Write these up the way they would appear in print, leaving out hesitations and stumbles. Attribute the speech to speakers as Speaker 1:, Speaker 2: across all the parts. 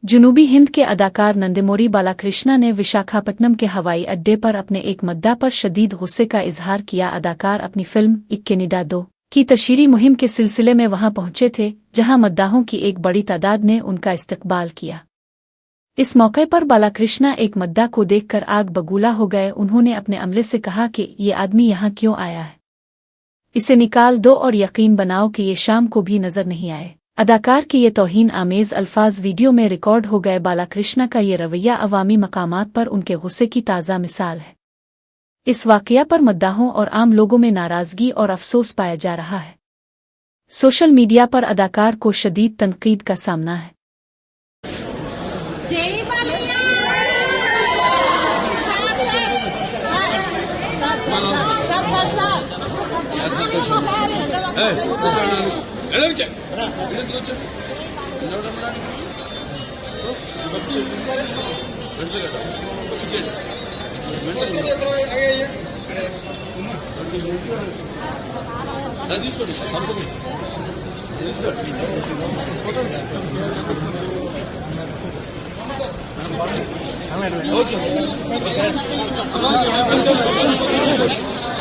Speaker 1: जुनूबी हिंद के अदाकार नंदमूरी बालाकृष्णा ने विशाखापट्टनम के हवाई अड्डे पर अपने एक मद्दा पर शदीद गुस्से का इजहार किया। अदाकार अपनी फिल्म इक्केनिडा 2 की तशहीरी मुहिम के सिलसिले में वहां पहुंचे थे, जहां मद्दाहों की एक बड़ी तादाद ने उनका इस्तकबाल किया। इस मौके पर बालाकृष्णा एक मद्दा को देखकर आग बगूला हो गए। उन्होंने अपने अमले से कहा कि ये आदमी यहाँ क्यों आया है, इसे निकाल दो और यकीन बनाओ कि ये शाम को भी नजर नहीं आए। अदाकार के ये तौहीन आमेज अल्फाज वीडियो में रिकॉर्ड हो गए। बालाकृष्णा का ये रवैया अवामी मकामात पर उनके गुस्से की ताज़ा मिसाल है। इस वाकया पर मद्दाहों और आम लोगों में नाराजगी और अफसोस पाया जा रहा है। सोशल मीडिया पर अदाकार को शदीद तनकीद का सामना है।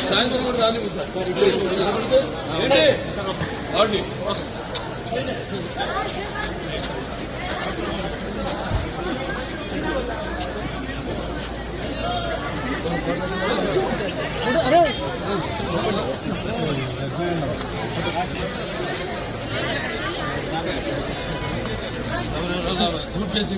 Speaker 2: సాయంత్రం కూడా రాని झूठ कैसे